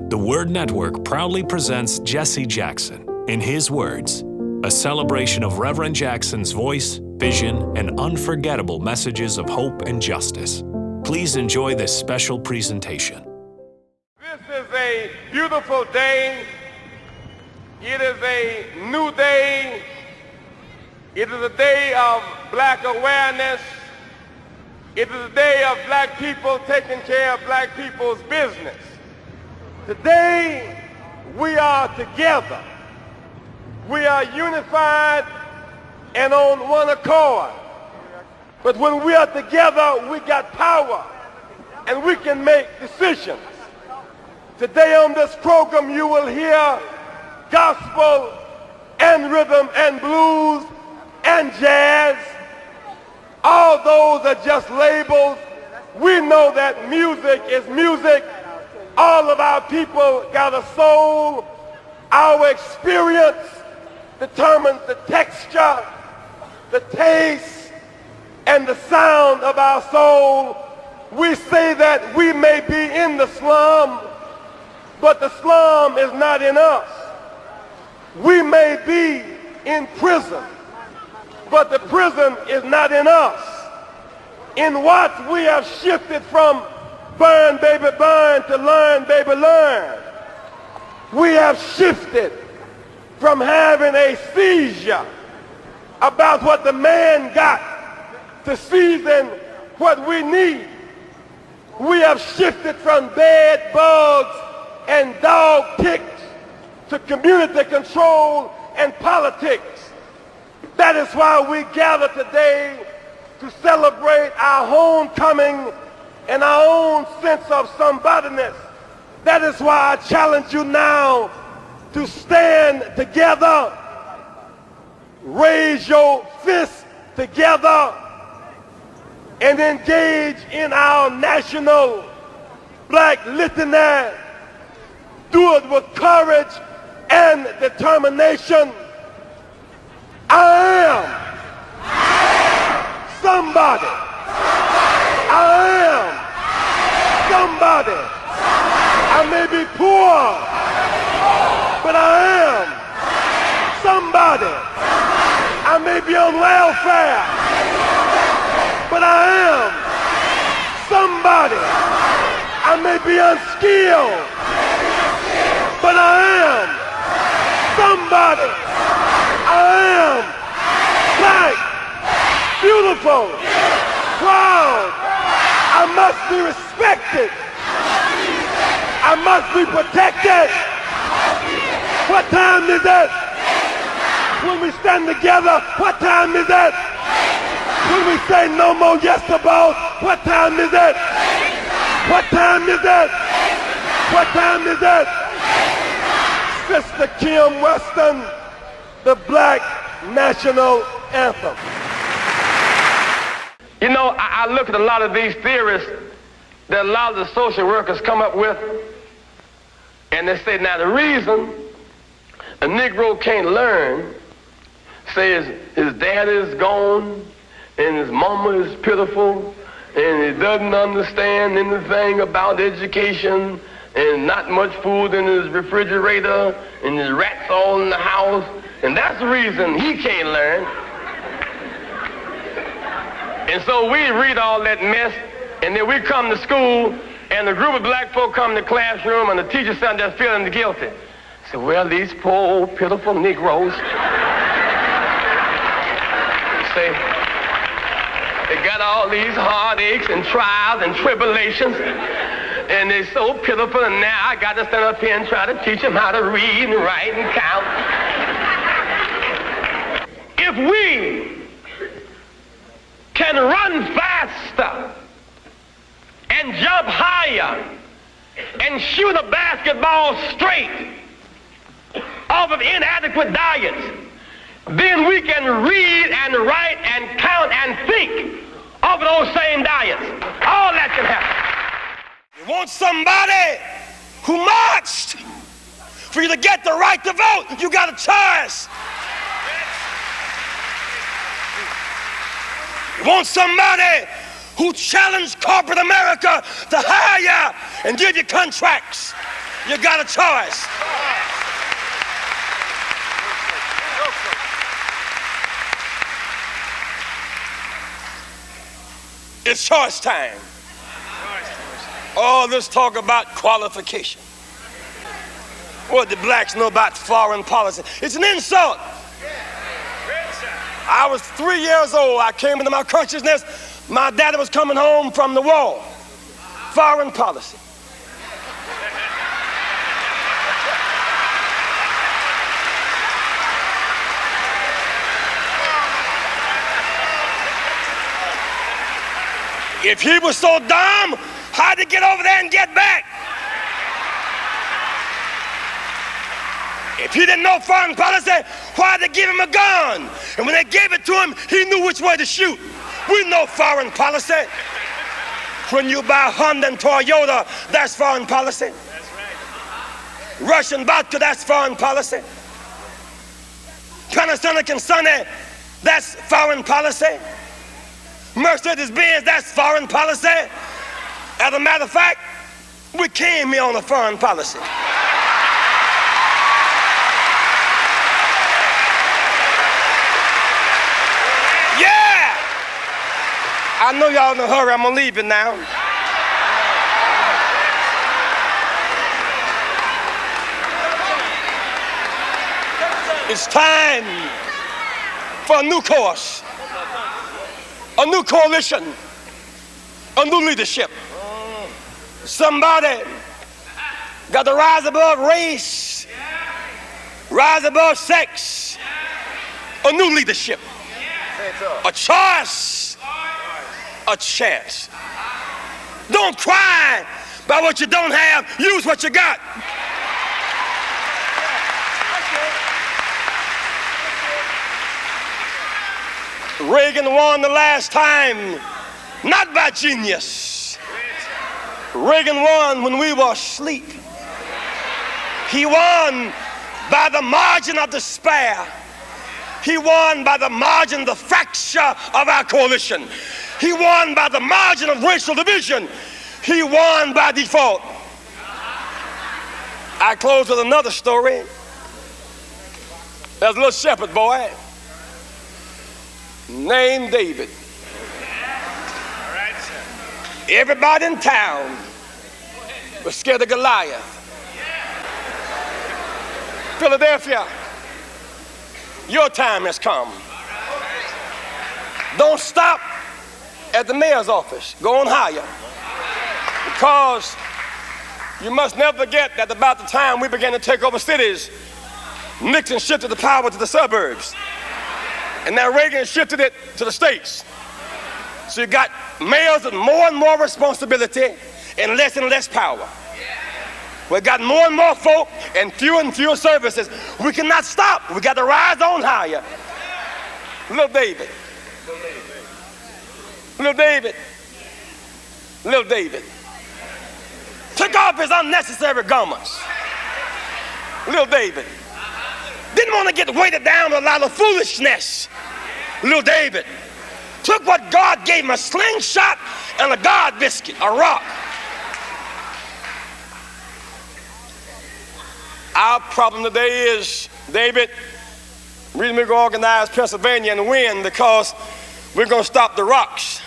The Word Network proudly presents Jesse Jackson, in his words, a celebration of Reverend Jackson's voice, vision, and unforgettable messages of hope and justice. Please enjoy this special presentation. This is a beautiful day. It is a new day. It is a day of black awareness. It is a day of black people taking care of black people's business. Today, we are together. We are unified and on one accord. But when we are together, we got power and we can make decisions. Today on this program, you will hear gospel and rhythm and blues and jazz. All those are just labels. We know that music is music. All of our people got a soul. Our experience determines the texture, the taste, and the sound of our soul. We say that we may be in the slum, but the slum is not in us. We may be in prison, but the prison is not in us. In what we have shifted from burn, baby, burn to learn, baby, learn. We have shifted from having a seizure about what the man got to seizing what we need. We have shifted from bed bugs and dog ticks to community control and politics. That is why we gather today to celebrate our homecoming and our own sense of somebodyness. That is why I challenge you now to stand together, raise your fists together, and engage in our national black litany. Do it with courage and determination. I am somebody. I am somebody. I may be poor, but I am somebody. I may be on welfare, but I am somebody. I may be unskilled, but I am somebody. I am black, beautiful, proud. I must be respected. I must be protected. What time is it? When we stand together, what time is it? When we say no more yesterday, what time is it? What time is it? What time is it? Sister Kim Weston, the Black National Anthem. You know, I look at a lot of these theories that a lot of the social workers come up with, and they say, now the reason a Negro can't learn, say his dad is gone, and his mama is pitiful, and he doesn't understand anything about education, and not much food in his refrigerator, and there's rats all in the house, and that's the reason he can't learn. And so we read all that mess, and then we come to school, and a group of black folk come to the classroom, and the teacher sitting there feeling guilty. So, well, these poor old pitiful Negroes, say, they got all these heartaches and trials and tribulations, and they're so pitiful, and now I got to stand up here and try to teach them how to read and write and count. If we can run faster and jump higher and shoot a basketball straight off of inadequate diets, then we can read and write and count and think off of those same diets. All that can happen. You want somebody who marched for you to get the right to vote. You got a choice. You want somebody who challenged corporate America to hire and give you contracts. You got a choice. It's choice time. All this talk about qualification. What do the blacks know about foreign policy? It's an insult. I was 3 years old. I came into my consciousness. My daddy was coming home from the war. Foreign policy. If he was so dumb, how'd he get over there and get back? If he didn't know foreign policy, why'd they give him a gun? And when they gave it to him, he knew which way to shoot. We know foreign policy. When you buy Honda and Toyota, that's foreign policy. Russian vodka, that's foreign policy. Panasonic and Sony, that's foreign policy. Mercedes-Benz, that's foreign policy. As a matter of fact, we came here on a foreign policy. Yeah! I know y'all in a hurry, I'm gonna leave it now. It's time for a new course, a new coalition, a new leadership. Somebody got to rise above race, rise above sex, a new leadership, a choice, a chance. Don't cry about what you don't have, use what you got. Reagan won the last time, not by genius. Reagan won when we were asleep. He won by the margin of despair. He won by the margin of the fracture of our coalition. He won by the margin of racial division. He won by default. I close with another story. There's a little shepherd boy named David. Everybody in town was scared of Goliath. Philadelphia, your time has come. Don't stop at the mayor's office. Go on higher. Because you must never forget that about the time we began to take over cities, Nixon shifted the power to the suburbs. And now Reagan shifted it to the states. So you got mayors with more and more responsibility and less power. We've got more and more folk and fewer services. We cannot stop. We got to rise on higher. Little David. Little David. Little David. Took off his unnecessary garments. Little David. Didn't want to get weighted down with a lot of foolishness. Little David took what God gave him, a slingshot and a God biscuit, a rock. Our problem today is, David, the reason we're going to organize Pennsylvania and win, because we're going to stop the rocks.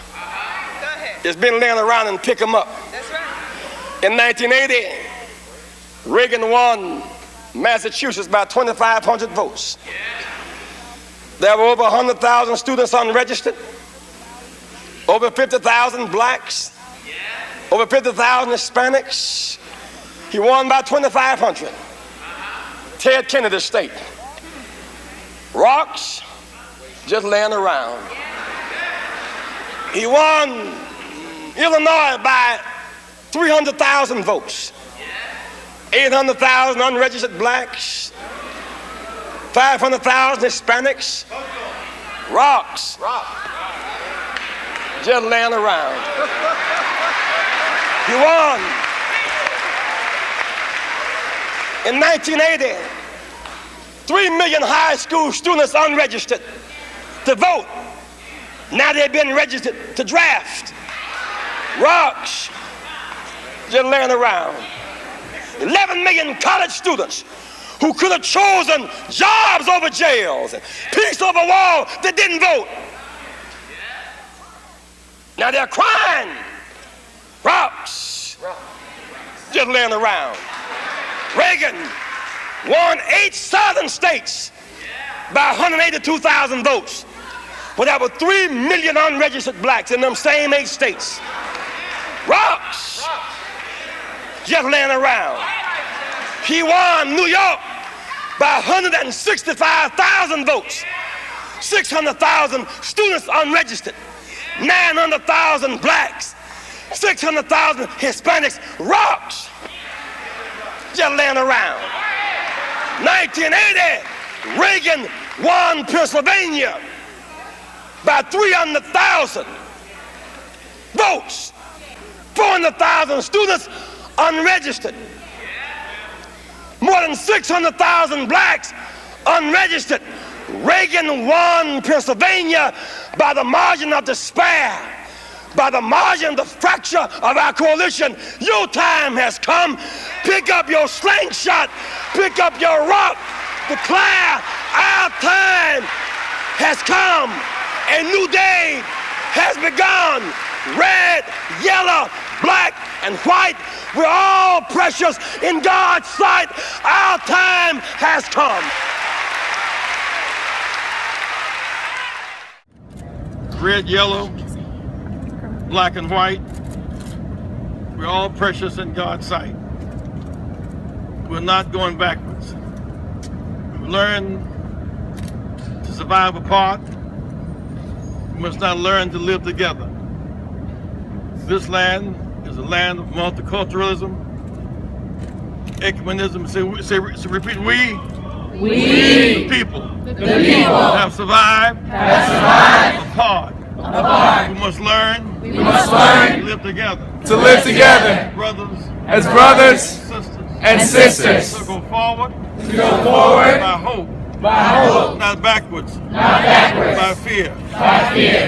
It's been laying around and pick them up. That's right. In 1980, Reagan won Massachusetts by 2,500 votes. There were over 100,000 students unregistered, over 50,000 blacks, over 50,000 Hispanics. He won by 2,500. Ted Kennedy State. Rocks just laying around. He won Illinois by 300,000 votes. 800,000 unregistered blacks, 500,000 Hispanics. Rocks just laying around. He won. In 1980, 3 million high school students unregistered to vote. Now they've been registered to draft. Rocks just laying around. 11 7 million college students who could have chosen jobs over jails and peace over war that didn't vote. Now they're crying. Rocks just laying around. Reagan won 8 southern states by 182,000 votes. But there were 3 million unregistered blacks in them same 8 states. Rocks just laying around. He won New York by 165,000 votes. 600,000 students unregistered. 900,000 blacks. 600,000 Hispanics. Rocks just laying around. 1980, Reagan won Pennsylvania by 300,000 votes. 400,000 students unregistered. More than 600,000 blacks unregistered. Reagan won Pennsylvania by the margin of despair, by the margin of the fracture of our coalition. Your time has come. Pick up your slingshot, pick up your rock, declare our time has come. A new day has begun. Red, yellow, black, and white, we're all precious in God's sight. Our time has come. Red, yellow, black, and white, we're all precious in God's sight. We're not going backwards. We learn to survive apart. We must not learn to live together. This land is a land of multiculturalism, ecumenism. Repeat, we the people have survived apart. We must learn to live together. As brothers and sisters. To go forward by hope, not backwards, by fear.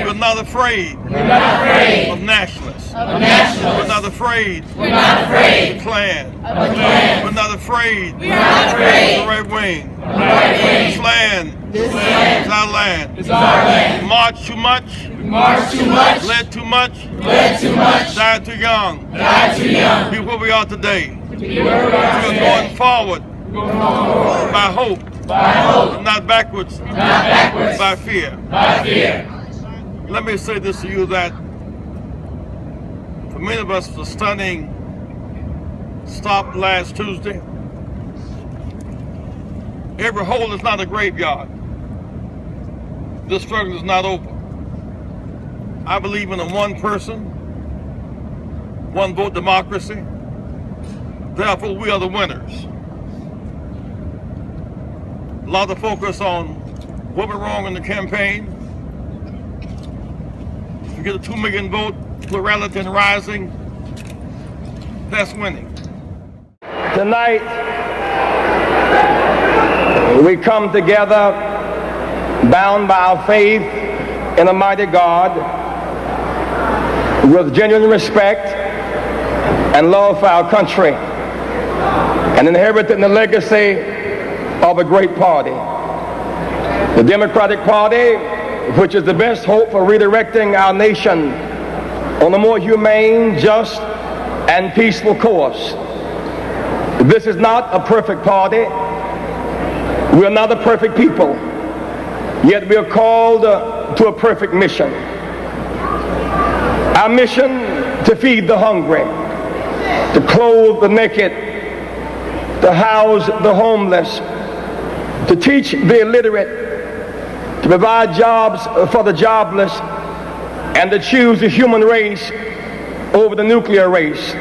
We're not afraid of nationalists. We're not afraid of the Klan. We're not afraid of the right wing. This land is our land. We march too much. Led too much. Died too young. Be where we are today. We're going forward by hope. Not backwards, by fear. Let me say this to you, that for many of us, the stunning stopped last Tuesday. Every hole is not a graveyard. This struggle is not over. I believe in a one person, one vote democracy. Therefore, we are the winners. A lot of focus on what went wrong in the campaign. If you get a 2 million vote plurality and rising, that's winning. Tonight, we come together bound by our faith in a mighty God, with genuine respect and love for our country, and inheriting the legacy of a great party. The Democratic Party, which is the best hope for redirecting our nation on a more humane, just, and peaceful course. This is not a perfect party. We are not a perfect people, yet we are called to a perfect mission. Our mission: to feed the hungry, to clothe the naked, to house the homeless, to teach the illiterate, to provide jobs for the jobless, and to choose the human race over the nuclear race.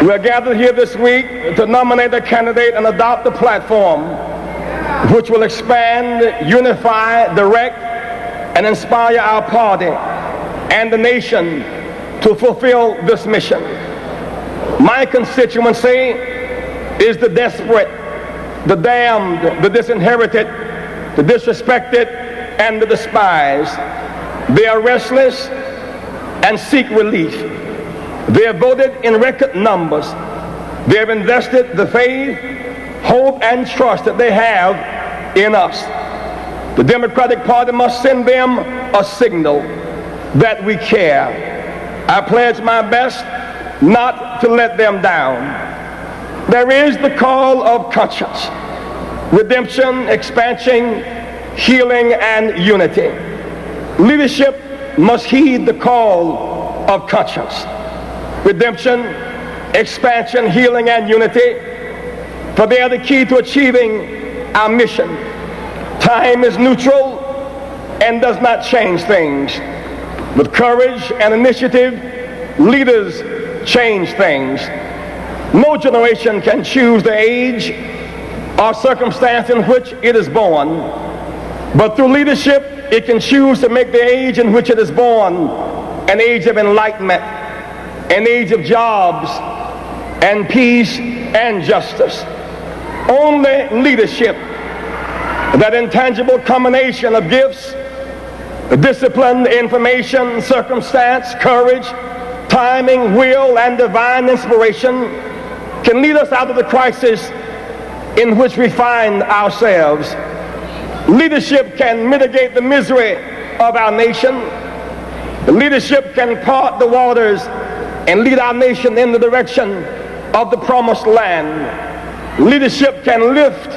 We are gathered here this week to nominate a candidate and adopt a platform which will expand, unify, direct, and inspire our party and the nation to fulfill this mission. My constituency is the desperate, the damned, the disinherited, the disrespected, and the despised. They are restless and seek relief. They have voted in record numbers. They have invested the faith, hope, and trust that they have in us. The Democratic Party must send them a signal that we care. I pledge my best not to let them down. There is the call of conscience, redemption, expansion, healing, and unity. Leadership must heed the call of conscience, redemption, expansion, healing, and unity, for they are the key to achieving our mission. Time is neutral and does not change things. With courage and initiative, leaders change things. No generation can choose the age or circumstance in which it is born, but through leadership, it can choose to make the age in which it is born an age of enlightenment, an age of jobs and peace and justice. Only leadership, that intangible combination of gifts, discipline, information, circumstance, courage, timing, will, and divine inspiration, can lead us out of the crisis in which we find ourselves. Leadership can mitigate the misery of our nation. Leadership can part the waters and lead our nation in the direction of the promised land. Leadership can lift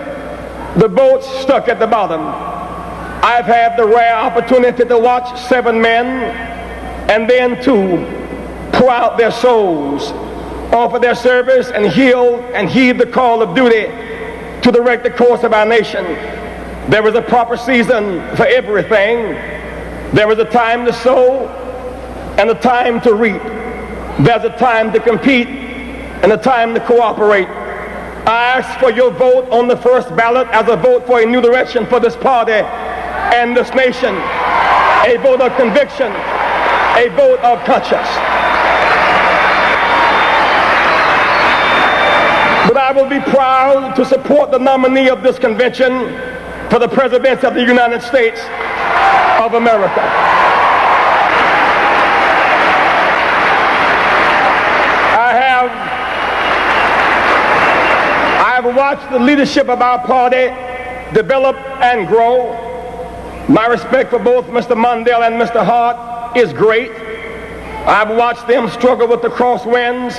the boats stuck at the bottom. I've had the rare opportunity to watch 7 men and then 2 pour out their souls, offer their service, and heal and heed the call of duty to direct the course of our nation. There is a proper season for everything. There is a time to sow and a time to reap. There's a time to compete and a time to cooperate. I ask for your vote on the first ballot as a vote for a new direction for this party and this nation. A vote of conviction, a vote of conscience. But I will be proud to support the nominee of this convention for the presidency of the United States of America. I have watched the leadership of our party develop and grow. My respect for both Mr. Mondale and Mr. Hart is great. I've watched them struggle with the crosswinds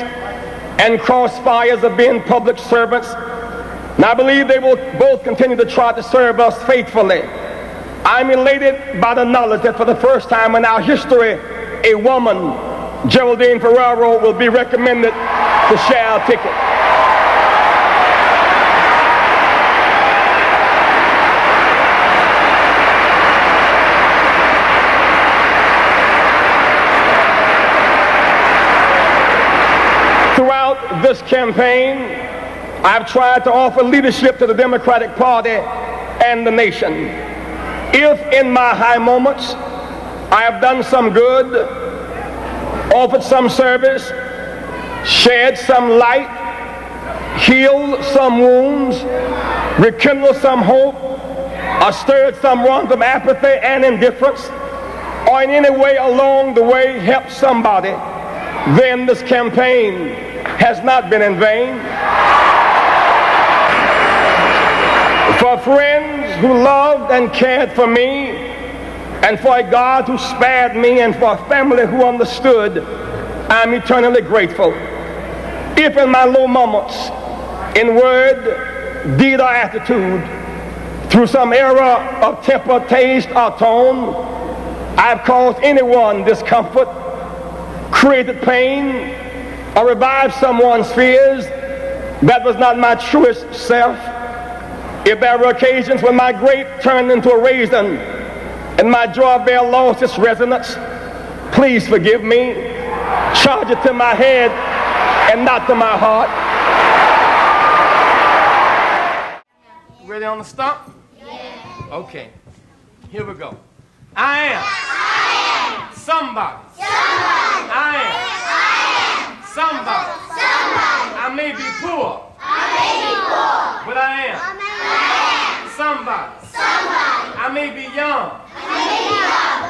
and crossfires of being public servants. And I believe they will both continue to try to serve us faithfully. I'm elated by the knowledge that for the first time in our history, a woman, Geraldine Ferraro, will be recommended to share our ticket. Throughout this campaign, I've tried to offer leadership to the Democratic Party and the nation. If in my high moments I have done some good, offered some service, shed some light, healed some wounds, rekindled some hope, or stirred someone from apathy and indifference, or in any way along the way helped somebody, then this campaign has not been in vain. For friends who loved and cared for me, and for a God who spared me, and for a family who understood, I'm eternally grateful. If in my low moments, in word, deed, or attitude, through some error of temper, taste, or tone, I've caused anyone discomfort, created pain, or revived someone's fears, that was not my truest self. If there were occasions when my grape turned into a raisin and my joy bell lost its resonance, please forgive me. Charge it to my head and not to my heart. Ready on the stump? Yeah. Okay. Here we go. I am somebody. I am somebody. I may be poor. But I am somebody. I may be young.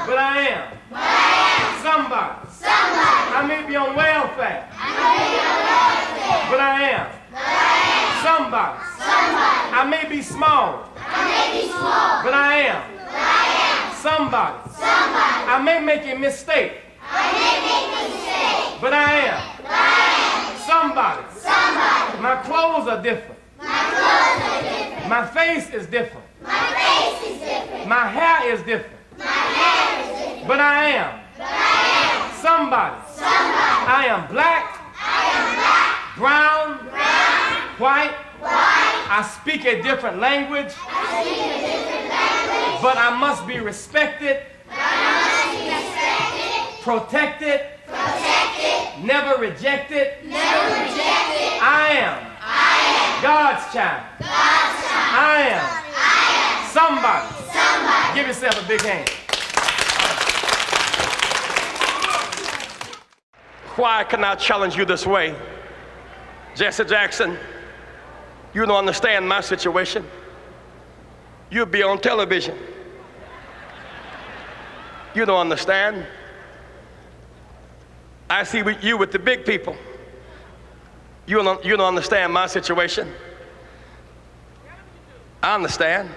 But I am somebody. I may be on welfare. But I am. Somebody. I may be small. But I am. Somebody. I may make a mistake. But I am. Somebody. My clothes are different. My face is different. My hair is different. But I am. Somebody. I am black. Brown. White. I speak a different language. But I must be respected. Protected. Never rejected. I am. God's child. I am. Somebody. Give yourself a big hand. Why can I challenge you this way? Jesse Jackson, you don't understand my situation. You'll be on television. You don't understand. I see you with the big people. You don't understand my situation. I understand.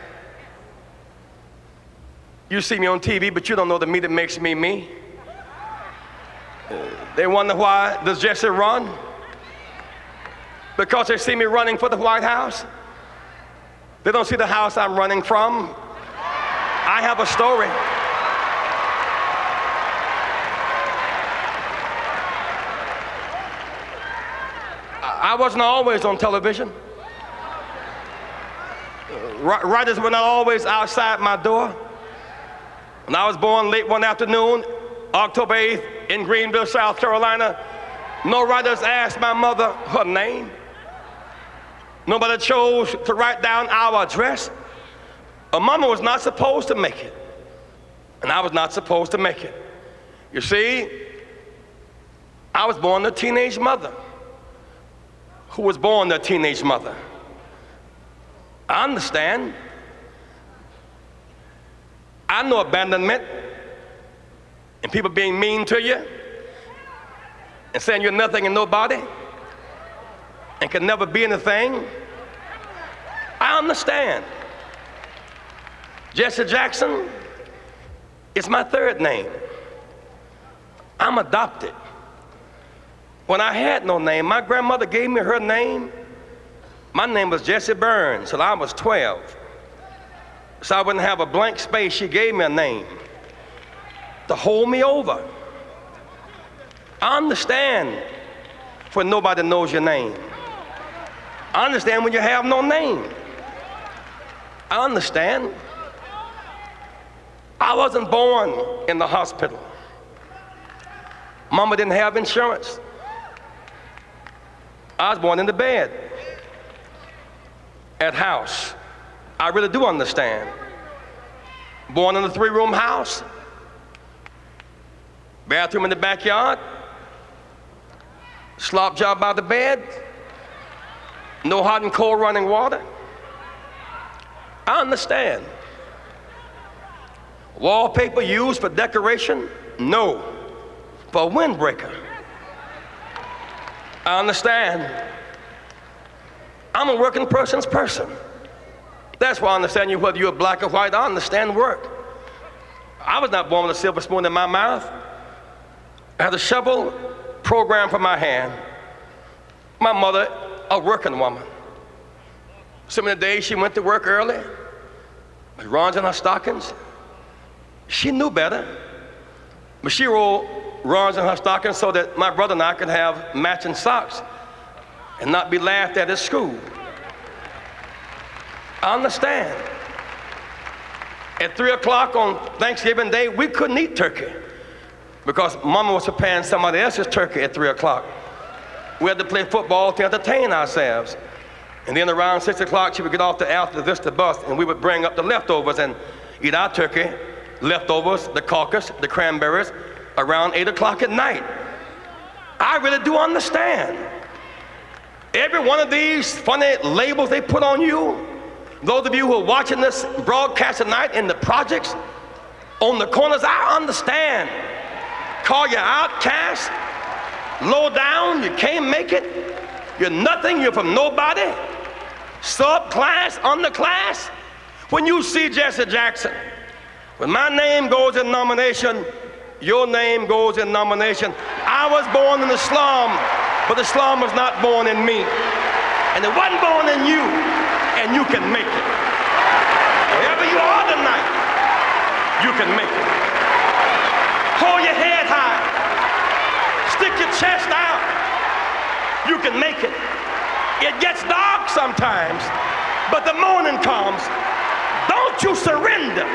You see me on TV, but you don't know the me that makes me me. They wonder why does Jesse run? Because they see me running for the White House. They don't see the house I'm running from. I have a story. I wasn't always on television. Writers were not always outside my door. When I was born late one afternoon, October 8th, in Greenville, South Carolina, no writers asked my mother her name. Nobody chose to write down our address. A mama was not supposed to make it, and I was not supposed to make it. You see, I was born to a teenage mother who was born to a teenage mother. I understand. I know abandonment and people being mean to you and saying you're nothing and nobody and can never be anything. I understand. Jesse Jackson is my third name. I'm adopted. When I had no name, my grandmother gave me her name. My name was Jesse Burns till I was 12. So I wouldn't have a blank space. She gave me a name to hold me over. I understand when nobody knows your name. I understand when you have no name. I understand. I wasn't born in the hospital. Mama didn't have insurance. I was born in the bed at house. I really do understand. Born in a 3-room house, bathroom in the backyard, slop job by the bed, no hot and cold running water. I understand. Wallpaper used for decoration? No, for a windbreaker. I understand. I'm a working person's person. That's why I understand you, whether you're black or white. I understand work. I was not born with a silver spoon in my mouth. I had a shovel programmed for my hand. My mother, a working woman. Some of the days she went to work early, with runs in her stockings. She knew better, but she rolled runs in her stockings so that my brother and I could have matching socks and not be laughed at school. I understand. At 3 o'clock on Thanksgiving Day, we couldn't eat turkey because Mama was preparing somebody else's turkey at 3 o'clock. We had to play football to entertain ourselves. And then around 6 o'clock, she would get off the Alta Vista bus and we would bring up the leftovers and eat our turkey, leftovers, the caucus, the cranberries, around 8 o'clock at night. I really do understand. Every one of these funny labels they put on you, those of you who are watching this broadcast tonight in the projects, on the corners, I understand. call you outcast, low down, you can't make it, you're nothing, you're from nobody, subclass, underclass. When you see Jesse Jackson, when my name goes in nomination, your name goes in nomination. I was born in the slum, but the slum was not born in me. And it wasn't born in you, and you can make it. Wherever you are tonight, you can make it. Hold your head high. Stick your chest out. You can make it. It gets dark sometimes, but the morning comes. Don't you surrender.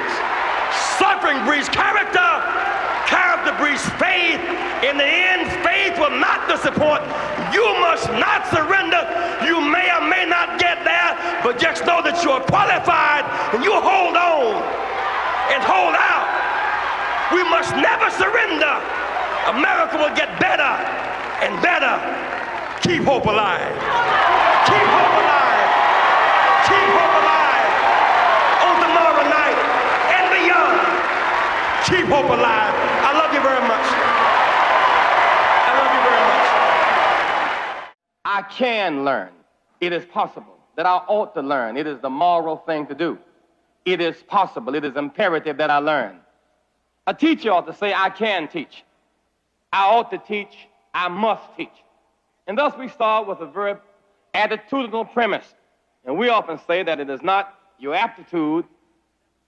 Suffering breeds character. Character breeds faith. In the end, faith will not disappoint. You must not surrender. You may or may not get there, but just know that you're qualified, and you hold on and hold out. We must never surrender. America will get better and better. Keep hope alive. Keep hope alive. Keep hope alive. On tomorrow night and beyond. Keep hope alive. I love you very much. I love you very much. I can learn. It is possible that I ought to learn. It is the moral thing to do. It is possible. It is imperative that I learn. A teacher ought to say, I can teach. I ought to teach. I must teach. And thus we start with a very attitudinal premise. And we often say that it is not your aptitude,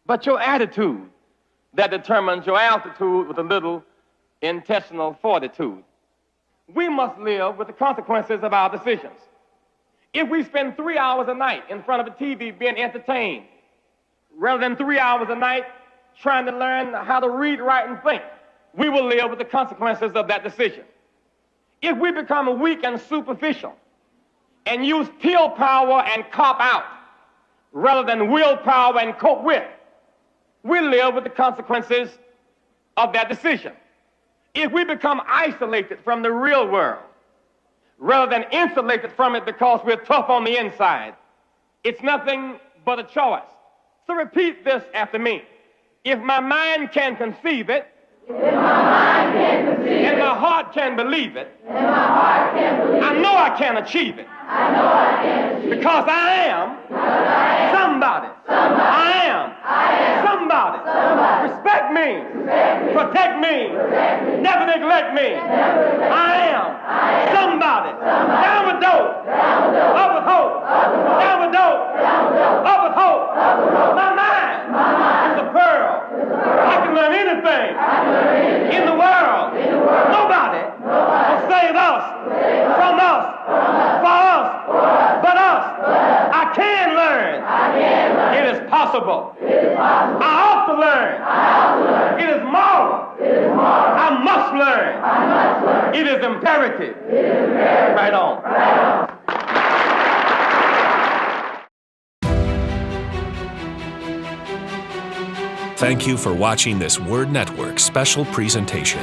but your attitude that determines your altitude with a little intestinal fortitude. We must live with the consequences of our decisions. If we spend 3 hours a night in front of a TV being entertained, rather than 3 hours a night trying to learn how to read, write, and think, we will live with the consequences of that decision. If we become weak and superficial and use pill power and cop out rather than willpower and cope with, we live with the consequences of that decision. If we become isolated from the real world rather than insulated from it because we're tough on the inside, it's nothing but a choice. So repeat this after me. If my mind can conceive it, and my heart can believe it, I know I can achieve it. Because I am somebody. I am somebody. Respect me. Protect me. Never neglect me. I am somebody. Down with dope. Up with hope. Down with dope. Up with hope. My mind is a pearl. I can learn anything in the world. Nobody will save us from us, for us, but us. I can learn. It is possible. I ought to learn. It is moral. I must learn. It is imperative. Right on. Thank you for watching this Word Network special presentation.